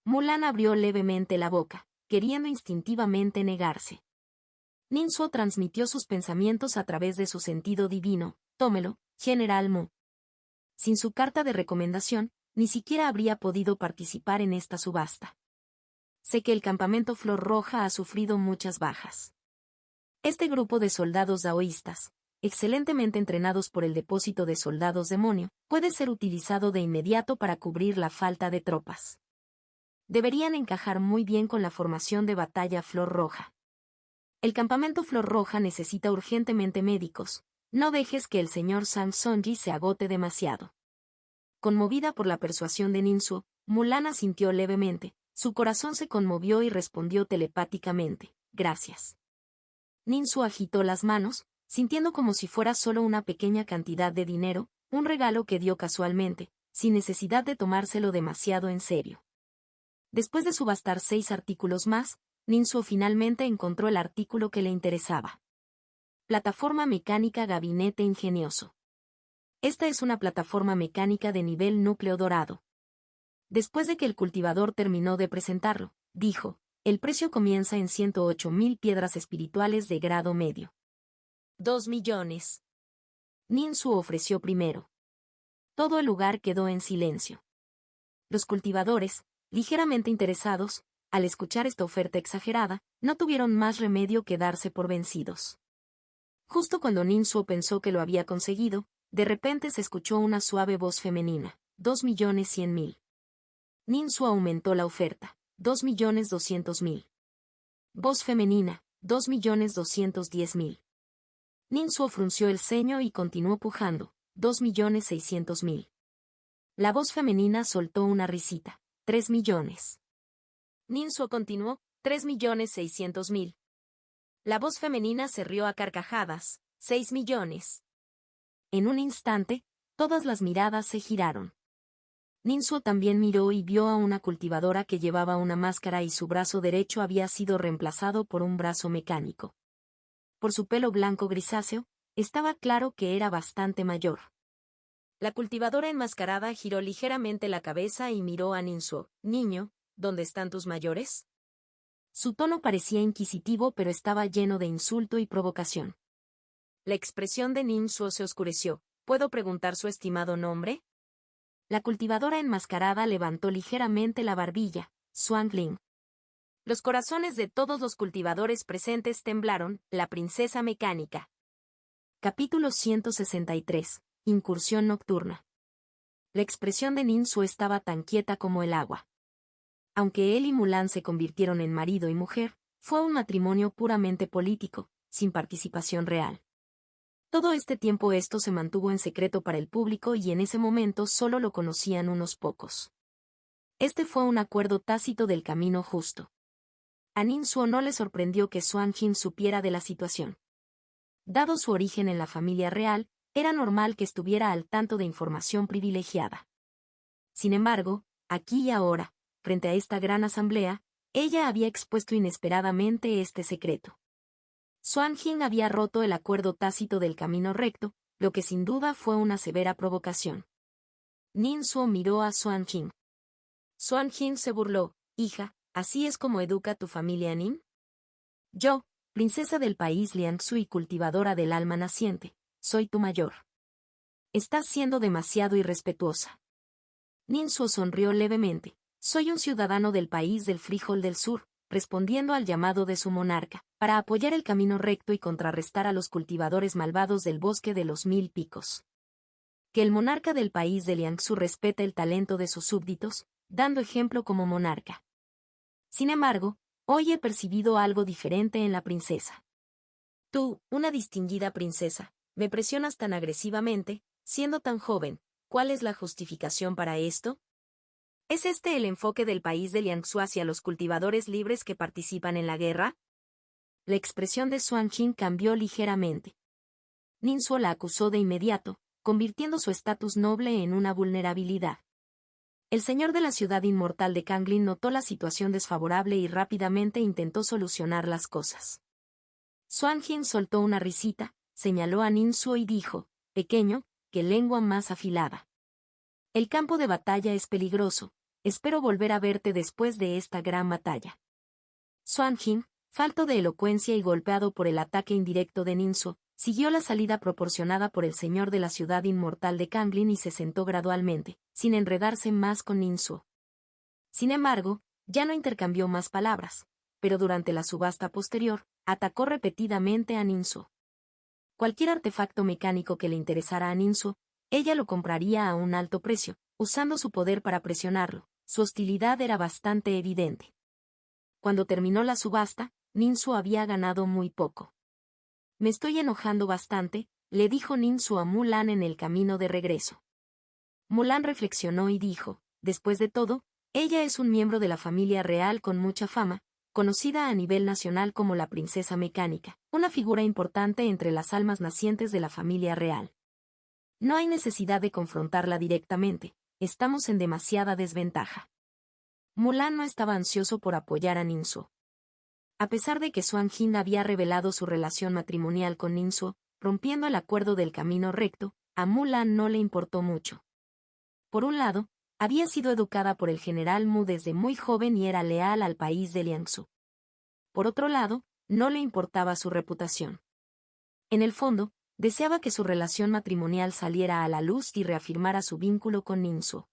Mulan abrió levemente la boca, queriendo instintivamente negarse. Ninsuo transmitió sus pensamientos a través de su sentido divino. Tómelo, General Mu. Sin su carta de recomendación, ni siquiera habría podido participar en esta subasta. Sé que el campamento Flor Roja ha sufrido muchas bajas. Este grupo de soldados daoístas, excelentemente entrenados por el depósito de soldados demonio, puede ser utilizado de inmediato para cubrir la falta de tropas. Deberían encajar muy bien con la formación de batalla Flor Roja. El campamento Flor Roja necesita urgentemente médicos. No dejes que el señor Sang Sonji se agote demasiado. Conmovida por la persuasión de Ninsuo, Mulan asintió levemente, su corazón se conmovió y respondió telepáticamente, gracias. Ninsuo agitó las manos, sintiendo como si fuera solo una pequeña cantidad de dinero, un regalo que dio casualmente, sin necesidad de tomárselo demasiado en serio. Después de subastar 6 artículos más, Ninsuo finalmente encontró el artículo que le interesaba. Plataforma mecánica Gabinete Ingenioso. Esta es una plataforma mecánica de nivel núcleo dorado. Después de que el cultivador terminó de presentarlo, dijo, el precio comienza en 108.000 piedras espirituales de grado medio. 2 millones. Ninsuo ofreció primero. Todo el lugar quedó en silencio. Los cultivadores, ligeramente interesados, al escuchar esta oferta exagerada, no tuvieron más remedio que darse por vencidos. Justo cuando Ninsuo pensó que lo había conseguido, de repente se escuchó una suave voz femenina, 2.100.000. Ninsuo aumentó la oferta, 2.200.000. Voz femenina, 2.210.000. Ninsuo frunció el ceño y continuó pujando, 2.600.000. La voz femenina soltó una risita, 3 millones. Ninsuo continuó, 3.600.000. La voz femenina se rió a carcajadas, 6 millones. En un instante, todas las miradas se giraron. Ninsuo también miró y vio a una cultivadora que llevaba una máscara y su brazo derecho había sido reemplazado por un brazo mecánico. Por su pelo blanco grisáceo, estaba claro que era bastante mayor. La cultivadora enmascarada giró ligeramente la cabeza y miró a Ninsuo. Niño, ¿dónde están tus mayores? Su tono parecía inquisitivo pero estaba lleno de insulto y provocación. La expresión de Ninsuo se oscureció. ¿Puedo preguntar su estimado nombre? La cultivadora enmascarada levantó ligeramente la barbilla. Xuan Ling. Los corazones de todos los cultivadores presentes temblaron. La princesa mecánica. Capítulo 163. Incursión nocturna. La expresión de Ninsuo estaba tan quieta como el agua. Aunque él y Mulan se convirtieron en marido y mujer, fue un matrimonio puramente político, sin participación real. Todo este tiempo esto se mantuvo en secreto para el público y en ese momento solo lo conocían unos pocos. Este fue un acuerdo tácito del camino justo. A Ninsuo no le sorprendió que Xuan Jin supiera de la situación. Dado su origen en la familia real, era normal que estuviera al tanto de información privilegiada. Sin embargo, aquí y ahora, frente a esta gran asamblea, ella había expuesto inesperadamente este secreto. Xuan Jin había roto el acuerdo tácito del camino recto, lo que sin duda fue una severa provocación. Ninsuo miró a Xuan Jin. Xuan Jin se burló, hija, ¿así es como educa tu familia Nin? Yo, princesa del país Liangsu y cultivadora del alma naciente, soy tu mayor. Estás siendo demasiado irrespetuosa. Ninsuo sonrió levemente. Soy un ciudadano del país del frijol del sur, respondiendo al llamado de su monarca, para apoyar el camino recto y contrarrestar a los cultivadores malvados del bosque de los 1000 picos. Que el monarca del país de Liangsu respete el talento de sus súbditos, dando ejemplo como monarca. Sin embargo, hoy he percibido algo diferente en la princesa. Tú, una distinguida princesa, me presionas tan agresivamente, siendo tan joven, ¿cuál es la justificación para esto? ¿Es este el enfoque del país de Liangsu hacia los cultivadores libres que participan en la guerra? La expresión de Xuan Jin cambió ligeramente. Ninsuo la acusó de inmediato, convirtiendo su estatus noble en una vulnerabilidad. El señor de la ciudad inmortal de Kanglin notó la situación desfavorable y rápidamente intentó solucionar las cosas. Xuan Jin soltó una risita, señaló a Nin Suo y dijo, pequeño, qué lengua más afilada. El campo de batalla es peligroso, espero volver a verte después de esta gran batalla. Xuan Jin, falto de elocuencia y golpeado por el ataque indirecto de Nin Suo, siguió la salida proporcionada por el señor de la ciudad inmortal de Kanglin y se sentó gradualmente, sin enredarse más con Nin Suo. Sin embargo, ya no intercambió más palabras, pero durante la subasta posterior, atacó repetidamente a Nin Suo. Cualquier artefacto mecánico que le interesara a Nin Suo, ella lo compraría a un alto precio, usando su poder para presionarlo. Su hostilidad era bastante evidente. Cuando terminó la subasta, Nin Suo había ganado muy poco. Me estoy enojando bastante, le dijo Nin Suo a Mulan en el camino de regreso. Mulan reflexionó y dijo, después de todo, ella es un miembro de la familia real con mucha fama, conocida a nivel nacional como la princesa mecánica, una figura importante entre las almas nacientes de la familia real. No hay necesidad de confrontarla directamente, estamos en demasiada desventaja. Mulan no estaba ansioso por apoyar a Nin Suo. A pesar de que Xuan Jin había revelado su relación matrimonial con Nin Suo, rompiendo el acuerdo del camino recto, a Mulan no le importó mucho. Por un lado, había sido educada por el general Mu desde muy joven y era leal al país de Liangsu. Por otro lado, no le importaba su reputación. En el fondo, deseaba que su relación matrimonial saliera a la luz y reafirmara su vínculo con Nin Suo.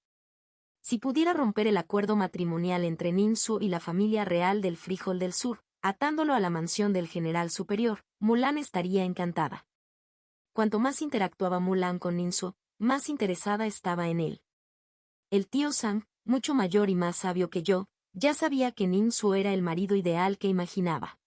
Si pudiera romper el acuerdo matrimonial entre Nin Suo y la familia real del Frijol del Sur, atándolo a la mansión del general superior, Mulan estaría encantada. Cuanto más interactuaba Mulan con Nin Suo, más interesada estaba en él. El tío Sang, mucho mayor y más sabio que yo, ya sabía que Nin Suo era el marido ideal que imaginaba.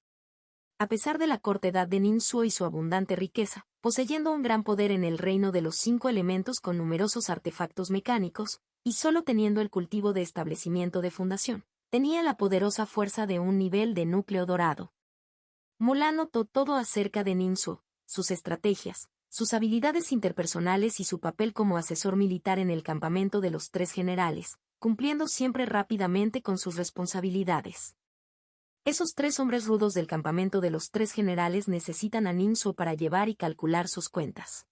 A pesar de la corta edad de Nin Suo y su abundante riqueza, poseyendo un gran poder en el reino de los 5 elementos con numerosos artefactos mecánicos, y solo teniendo el cultivo de establecimiento de fundación, tenía la poderosa fuerza de un nivel de núcleo dorado. Mulan notó todo acerca de Nin Suo, sus estrategias, sus habilidades interpersonales y su papel como asesor militar en el campamento de los 3 generales, cumpliendo siempre rápidamente con sus responsabilidades. Esos 3 hombres rudos del campamento de los 3 generales necesitan a Nin Suo para llevar y calcular sus cuentas.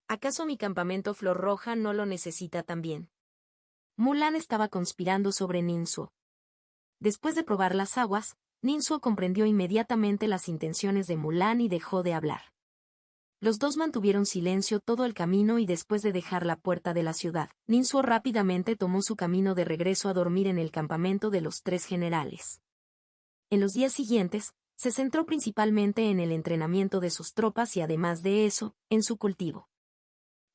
¿Acaso mi campamento Flor Roja no lo necesita también? Mulan estaba conspirando sobre Nin Suo. Después de probar las aguas, Nin Suo comprendió inmediatamente las intenciones de Mulan y dejó de hablar. Los dos mantuvieron silencio todo el camino y después de dejar la puerta de la ciudad, Nin Suo rápidamente tomó su camino de regreso a dormir en el campamento de los 3 generales. En los días siguientes, se centró principalmente en el entrenamiento de sus tropas y además de eso, en su cultivo.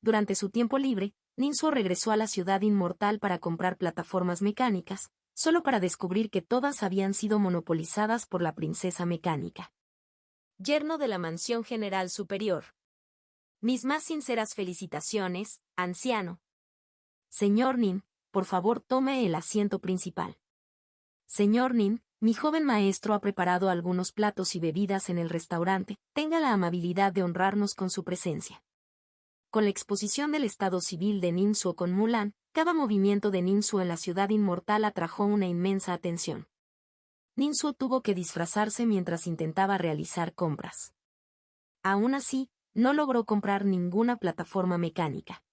Durante su tiempo libre, Nin Suo regresó a la ciudad inmortal para comprar plataformas mecánicas, solo para descubrir que todas habían sido monopolizadas por la princesa mecánica. Yerno de la Mansión General Superior. Mis más sinceras felicitaciones, anciano. Señor Nin, por favor tome el asiento principal. Señor Nin, mi joven maestro ha preparado algunos platos y bebidas en el restaurante, tenga la amabilidad de honrarnos con su presencia. Con la exposición del estado civil de Nin Suo con Mulan, cada movimiento de Nin Suo en la ciudad inmortal atrajo una inmensa atención. Nin Suo tuvo que disfrazarse mientras intentaba realizar compras. Aún así, no logró comprar ninguna plataforma mecánica.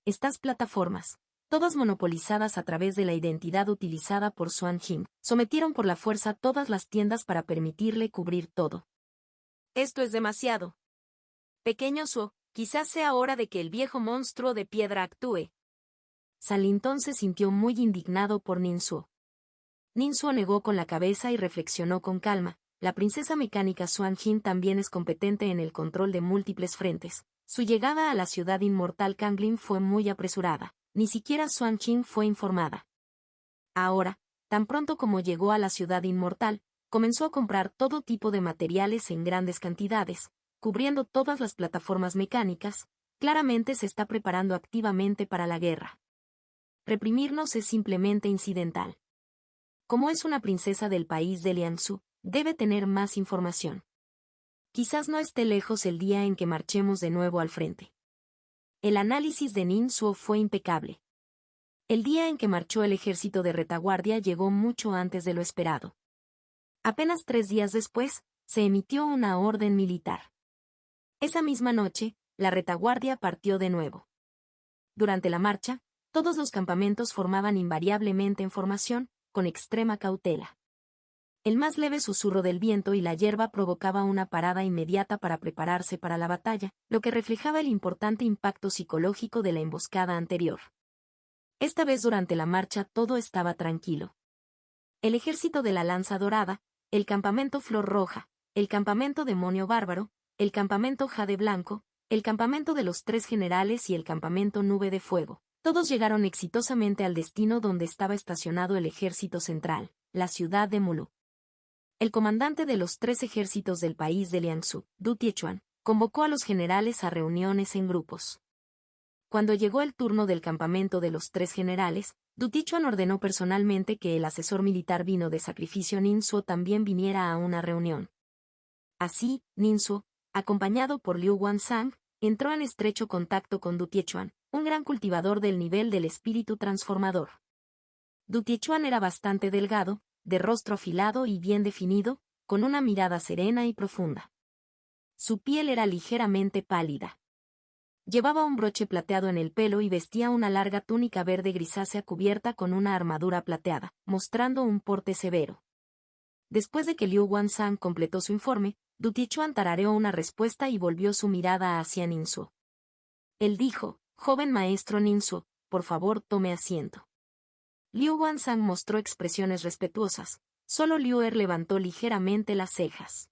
Estas plataformas, todas monopolizadas a través de la identidad utilizada por Xuan Jin, sometieron por la fuerza todas las tiendas para permitirle cubrir todo. Esto es demasiado. Pequeño Suo, quizás sea hora de que el viejo monstruo de piedra actúe. Salintón se sintió muy indignado por Nin Suo. Nin Suo negó con la cabeza y reflexionó con calma. La princesa mecánica Xuan Jin también es competente en el control de múltiples frentes. Su llegada a la ciudad inmortal Kanglin fue muy apresurada. Ni siquiera Xuan Jin fue informada. Ahora, tan pronto como llegó a la ciudad inmortal, comenzó a comprar todo tipo de materiales en grandes cantidades, cubriendo todas las plataformas mecánicas. Claramente se está preparando activamente para la guerra. Reprimirnos es simplemente incidental. Como es una princesa del país de Liangsu, debe tener más información. Quizás no esté lejos el día en que marchemos de nuevo al frente. El análisis de Nin Suo fue impecable. El día en que marchó el ejército de retaguardia llegó mucho antes de lo esperado. Apenas 3 días después, se emitió una orden militar. Esa misma noche, la retaguardia partió de nuevo. Durante la marcha, todos los campamentos formaban invariablemente en formación, con extrema cautela. El más leve susurro del viento y la hierba provocaba una parada inmediata para prepararse para la batalla, lo que reflejaba el importante impacto psicológico de la emboscada anterior. Esta vez durante la marcha todo estaba tranquilo. El ejército de la Lanza Dorada, el campamento Flor Roja, el campamento Demonio Bárbaro, el campamento Jade Blanco, el campamento de los 3 generales y el campamento Nube de Fuego, todos llegaron exitosamente al destino donde estaba estacionado el ejército central, la ciudad de Mulú. El comandante de los 3 ejércitos del país de Liangsu, Du Tiechuan, convocó a los generales a reuniones en grupos. Cuando llegó el turno del campamento de los 3 generales, Du Tiechuan ordenó personalmente que el asesor militar Vino de Sacrificio Ninsuo también viniera a una reunión. Así, Ninsuo, acompañado por Liu Guanzhang, entró en estrecho contacto con Du Tiechuan, un gran cultivador del nivel del espíritu transformador. Du Tiechuan era bastante delgado, de rostro afilado y bien definido, con una mirada serena y profunda. Su piel era ligeramente pálida. Llevaba un broche plateado en el pelo y vestía una larga túnica verde grisácea cubierta con una armadura plateada, mostrando un porte severo. Después de que Liu Guanzhang completó su informe, Du Tiechuan tarareó una respuesta y volvió su mirada hacia Ninsuo. Él dijo: «Joven maestro Ninsuo, por favor tome asiento». Liu Guanzhang mostró expresiones respetuosas, solo Liu Er levantó ligeramente las cejas.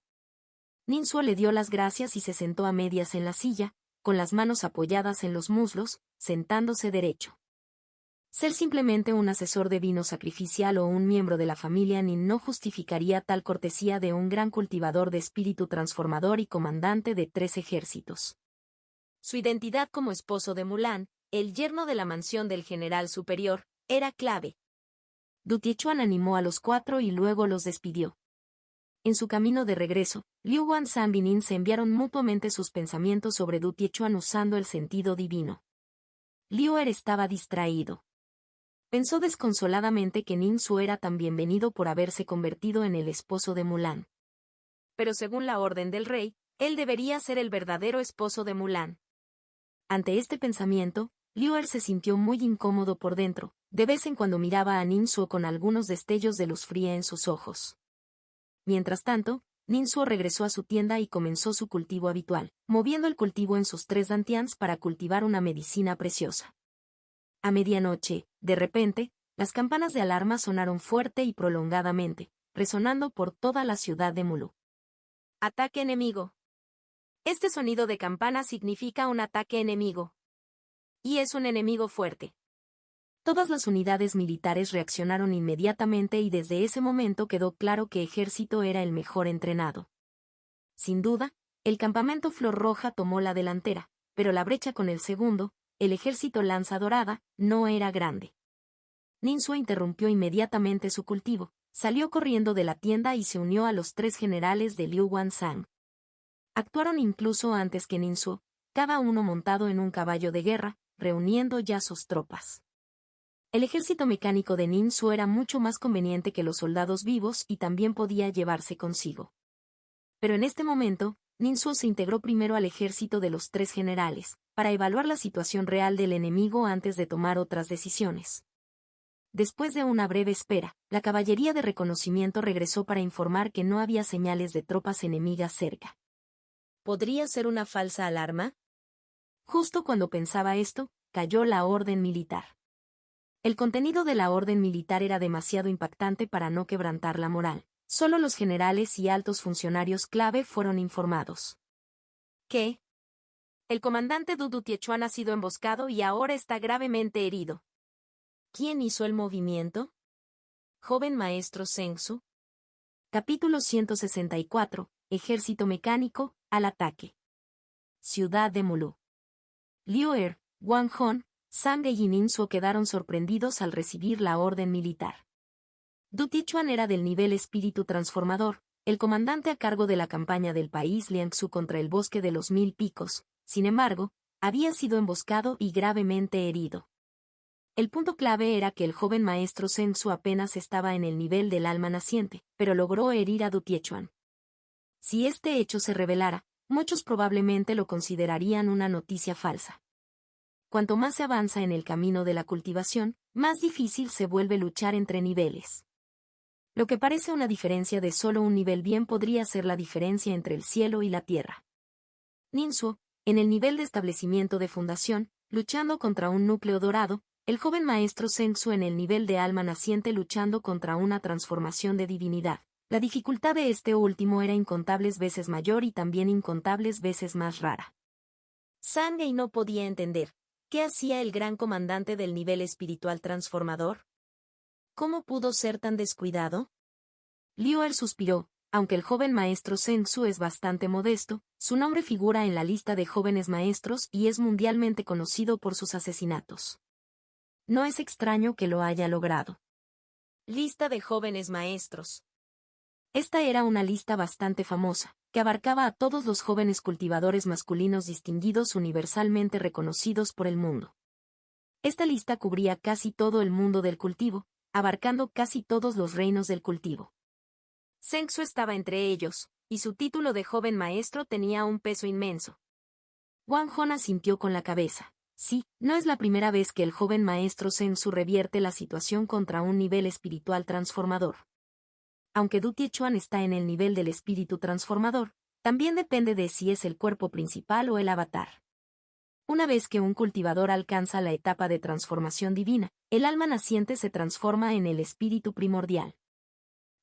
Ninsuo le dio las gracias y se sentó a medias en la silla, con las manos apoyadas en los muslos, sentándose derecho. Ser simplemente un asesor de vino sacrificial o un miembro de la familia Nin no justificaría tal cortesía de un gran cultivador de espíritu transformador y comandante de 3 ejércitos. Su identidad como esposo de Mulan, el yerno de la mansión del general superior, era clave. Du Tiechuan animó a los 4 y luego los despidió. En su camino de regreso, Liu Guanzhang y Nin se enviaron mutuamente sus pensamientos sobre Du Tiechuan usando el sentido divino. Liu Er estaba distraído. Pensó desconsoladamente que Ninsuo era tan bienvenido por haberse convertido en el esposo de Mulan. Pero según la orden del rey, él debería ser el verdadero esposo de Mulan. Ante este pensamiento, Liu Er se sintió muy incómodo por dentro. De vez en cuando miraba a Ninsuo con algunos destellos de luz fría en sus ojos. Mientras tanto, Ninsuo regresó a su tienda y comenzó su cultivo habitual, moviendo el cultivo en sus 3 dantians para cultivar una medicina preciosa. A medianoche, de repente, las campanas de alarma sonaron fuerte y prolongadamente, resonando por toda la ciudad de Mulú. Ataque enemigo. Este sonido de campana significa un ataque enemigo. Y es un enemigo fuerte. Todas las unidades militares reaccionaron inmediatamente y desde ese momento quedó claro que Ejército era el mejor entrenado. Sin duda, el campamento Flor Roja tomó la delantera, pero la brecha con el segundo, el Ejército Lanza Dorada, no era grande. Ninsuo interrumpió inmediatamente su cultivo, salió corriendo de la tienda y se unió a los 3 generales de Liu Guanzhang. Actuaron incluso antes que Ninsuo, cada uno montado en un caballo de guerra, reuniendo ya sus tropas. El ejército mecánico de Ninsuo era mucho más conveniente que los soldados vivos y también podía llevarse consigo. Pero en este momento, Ninsuo se integró primero al ejército de los 3 generales, para evaluar la situación real del enemigo antes de tomar otras decisiones. Después de una breve espera, la caballería de reconocimiento regresó para informar que no había señales de tropas enemigas cerca. ¿Podría ser una falsa alarma? Justo cuando pensaba esto, cayó la orden militar. El contenido de la orden militar era demasiado impactante para no quebrantar la moral. Solo los generales y altos funcionarios clave fueron informados. ¿Qué? El comandante Du Tiechuan ha sido emboscado y ahora está gravemente herido. ¿Quién hizo el movimiento? Joven maestro Zhengsu. Capítulo 164. Ejército mecánico, al ataque. Ciudad de Mulú. Liu Er, Wang Hong, Zhang Ge y Ninsuo quedaron sorprendidos al recibir la orden militar. Du Tiechuan era del nivel espíritu transformador, el comandante a cargo de la campaña del país Liangsu contra el bosque de los 1000 picos. Sin embargo, había sido emboscado y gravemente herido. El punto clave era que el joven maestro Sensu apenas estaba en el nivel del alma naciente, pero logró herir a Du Tiechuan. Si este hecho se revelara, muchos probablemente lo considerarían una noticia falsa. Cuanto más se avanza en el camino de la cultivación, más difícil se vuelve luchar entre niveles. Lo que parece una diferencia de solo un nivel bien podría ser la diferencia entre el cielo y la tierra. Ninsuo, en el nivel de establecimiento de fundación, luchando contra un núcleo dorado, el joven maestro Sensu en el nivel de alma naciente luchando contra una transformación de divinidad. La dificultad de este último era incontables veces mayor y también incontables veces más rara. Sangei no podía entender. ¿Qué hacía el gran comandante del nivel espiritual transformador? ¿Cómo pudo ser tan descuidado? Liuer suspiró. Aunque el joven maestro Sensu es bastante modesto, su nombre figura en la lista de jóvenes maestros y es mundialmente conocido por sus asesinatos. No es extraño que lo haya logrado. Lista de jóvenes maestros. Esta era una lista bastante famosa, que abarcaba a todos los jóvenes cultivadores masculinos distinguidos universalmente reconocidos por el mundo. Esta lista cubría casi todo el mundo del cultivo, abarcando casi todos los reinos del cultivo. Sensu estaba entre ellos, y su título de joven maestro tenía un peso inmenso. Wang Hon asintió con la cabeza. Sí, no es la primera vez que el joven maestro Sensu revierte la situación contra un nivel espiritual transformador. Aunque Du Tiechuan está en el nivel del espíritu transformador, también depende de si es el cuerpo principal o el avatar. Una vez que un cultivador alcanza la etapa de transformación divina, el alma naciente se transforma en el espíritu primordial.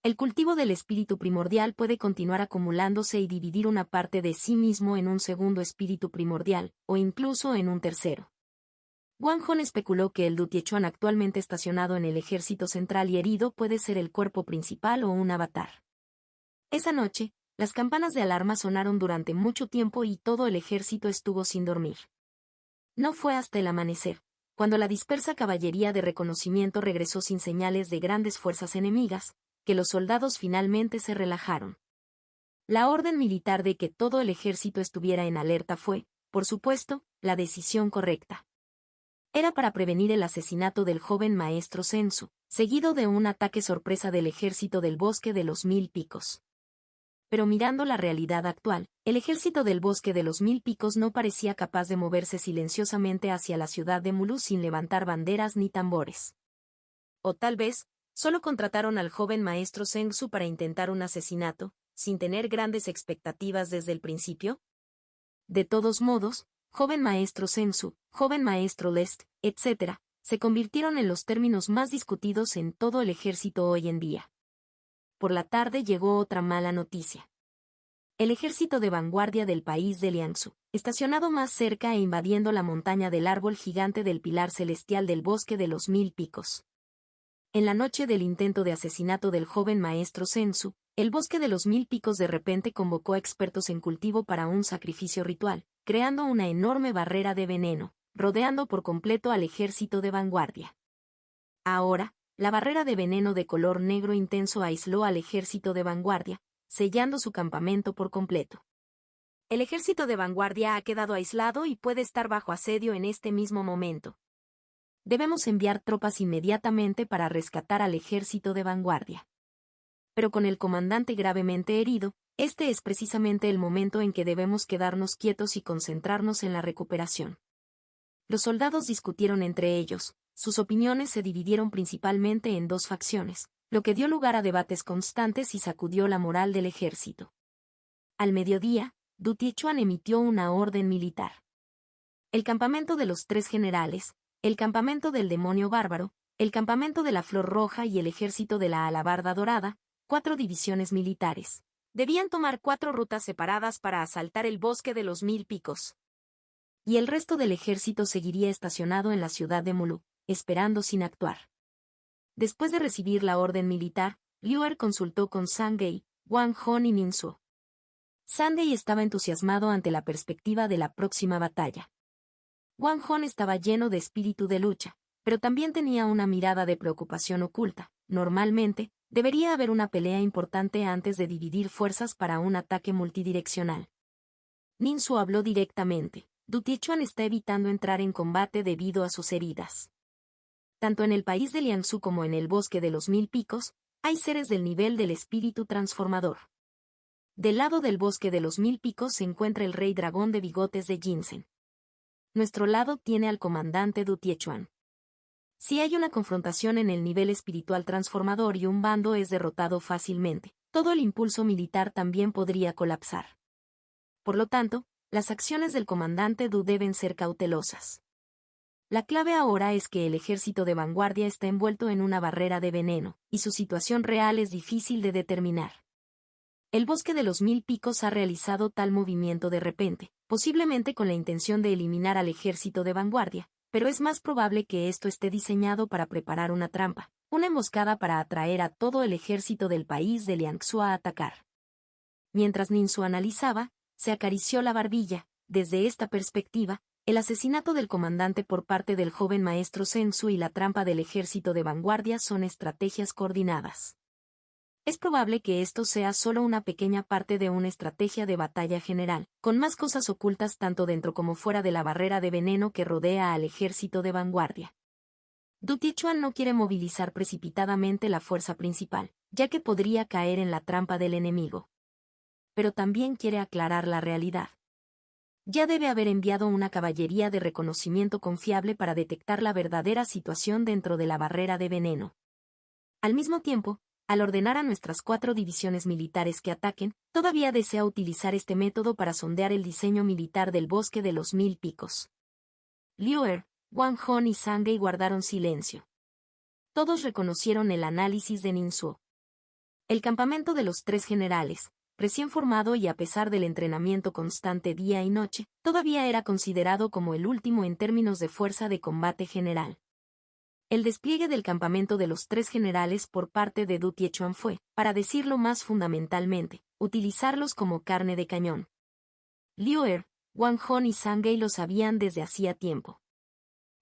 El cultivo del espíritu primordial puede continuar acumulándose y dividir una parte de sí mismo en un segundo espíritu primordial, o incluso en un tercero. Wang Hon especuló que el Du Tiechuan actualmente estacionado en el ejército central y herido puede ser el cuerpo principal o un avatar. Esa noche, las campanas de alarma sonaron durante mucho tiempo y todo el ejército estuvo sin dormir. No fue hasta el amanecer, cuando la dispersa caballería de reconocimiento regresó sin señales de grandes fuerzas enemigas, que los soldados finalmente se relajaron. La orden militar de que todo el ejército estuviera en alerta fue, por supuesto, la decisión correcta. Era para prevenir el asesinato del joven maestro Sensu, seguido de un ataque sorpresa del ejército del Bosque de los Mil Picos. Pero mirando la realidad actual, el ejército del Bosque de los Mil Picos no parecía capaz de moverse silenciosamente hacia la ciudad de Mulu sin levantar banderas ni tambores. O tal vez, solo contrataron al joven maestro Sensu para intentar un asesinato, sin tener grandes expectativas desde el principio. De todos modos, joven maestro Sensu, joven maestro Lest, etc., se convirtieron en los términos más discutidos en todo el ejército hoy en día. Por la tarde llegó otra mala noticia. El ejército de vanguardia del país de Liangsu, estacionado más cerca e invadiendo la montaña del árbol gigante del pilar celestial del Bosque de los Mil Picos. En la noche del intento de asesinato del joven maestro Sensu, el Bosque de los Mil Picos de repente convocó a expertos en cultivo para un sacrificio ritual, creando una enorme barrera de veneno, rodeando por completo al ejército de vanguardia. Ahora, la barrera de veneno de color negro intenso aisló al ejército de vanguardia, sellando su campamento por completo. El ejército de vanguardia ha quedado aislado y puede estar bajo asedio en este mismo momento. Debemos enviar tropas inmediatamente para rescatar al ejército de vanguardia. Pero con el comandante gravemente herido, este es precisamente el momento en que debemos quedarnos quietos y concentrarnos en la recuperación. Los soldados discutieron entre ellos, sus opiniones se dividieron principalmente en dos facciones, lo que dio lugar a debates constantes y sacudió la moral del ejército. Al mediodía, Du Tiechuan emitió una orden militar. El campamento de los tres generales, el campamento del demonio bárbaro, el campamento de la flor roja y el ejército de la alabarda dorada, 4 divisiones militares. Debían tomar 4 rutas separadas para asaltar el Bosque de los Mil Picos. Y el resto del ejército seguiría estacionado en la ciudad de Mulu, esperando sin actuar. Después de recibir la orden militar, Liuer consultó con Sangei, Wang Hon y Ninsuo. Sangei estaba entusiasmado ante la perspectiva de la próxima batalla. Wang Hon estaba lleno de espíritu de lucha, pero también tenía una mirada de preocupación oculta. Normalmente, debería haber una pelea importante antes de dividir fuerzas para un ataque multidireccional. Ninsuo habló directamente. Du Tiechuan está evitando entrar en combate debido a sus heridas. Tanto en el país de Liangsu como en el bosque de los 1000 picos, hay seres del nivel del espíritu transformador. Del lado del bosque de los 1000 picos se encuentra el rey dragón de bigotes de ginseng. Nuestro lado tiene al comandante Du Tiechuan. Si hay una confrontación en el nivel espiritual transformador y un bando es derrotado fácilmente, todo el impulso militar también podría colapsar. Por lo tanto, las acciones del comandante Du deben ser cautelosas. La clave ahora es que el ejército de vanguardia está envuelto en una barrera de veneno, y su situación real es difícil de determinar. El bosque de los 1000 picos ha realizado tal movimiento de repente, posiblemente con la intención de eliminar al ejército de vanguardia, pero es más probable que esto esté diseñado para preparar una trampa, una emboscada para atraer a todo el ejército del país de Liangsu a atacar. Mientras Ninsu analizaba, se acarició la barbilla. Desde esta perspectiva, el asesinato del comandante por parte del joven maestro Sensu y la trampa del ejército de vanguardia son estrategias coordinadas. Es probable que esto sea solo una pequeña parte de una estrategia de batalla general, con más cosas ocultas tanto dentro como fuera de la barrera de veneno que rodea al ejército de vanguardia. Du Tiechuan no quiere movilizar precipitadamente la fuerza principal, ya que podría caer en la trampa del enemigo. Pero también quiere aclarar la realidad. Ya debe haber enviado una caballería de reconocimiento confiable para detectar la verdadera situación dentro de la barrera de veneno. Al mismo tiempo, al ordenar a nuestras 4 divisiones militares que ataquen, todavía desea utilizar este método para sondear el diseño militar del bosque de los 1000 picos. Liu Er, Wang Hong y Zhang Gei guardaron silencio. Todos reconocieron el análisis de Ninsu. El campamento de los 3 generales, recién formado y a pesar del entrenamiento constante día y noche, todavía era considerado como el último en términos de fuerza de combate general. El despliegue del campamento de los 3 generales por parte de Du Tiechuan fue, para decirlo más fundamentalmente, utilizarlos como carne de cañón. Liu Er, Wang Hong y Zhang Gei lo sabían desde hacía tiempo.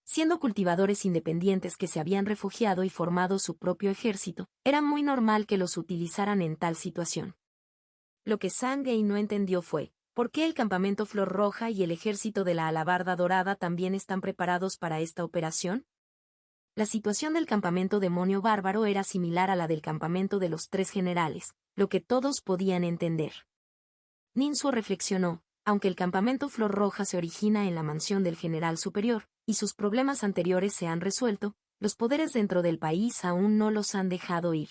Siendo cultivadores independientes que se habían refugiado y formado su propio ejército, era muy normal que los utilizaran en tal situación. Lo que Zhang Gei no entendió fue, ¿por qué el campamento Flor Roja y el ejército de la Alabarda Dorada también están preparados para esta operación? La situación del campamento Demonio Bárbaro era similar a la del campamento de los 3 generales, lo que todos podían entender. Ninsu reflexionó, aunque el campamento Flor Roja se origina en la mansión del general superior, y sus problemas anteriores se han resuelto, los poderes dentro del país aún no los han dejado ir.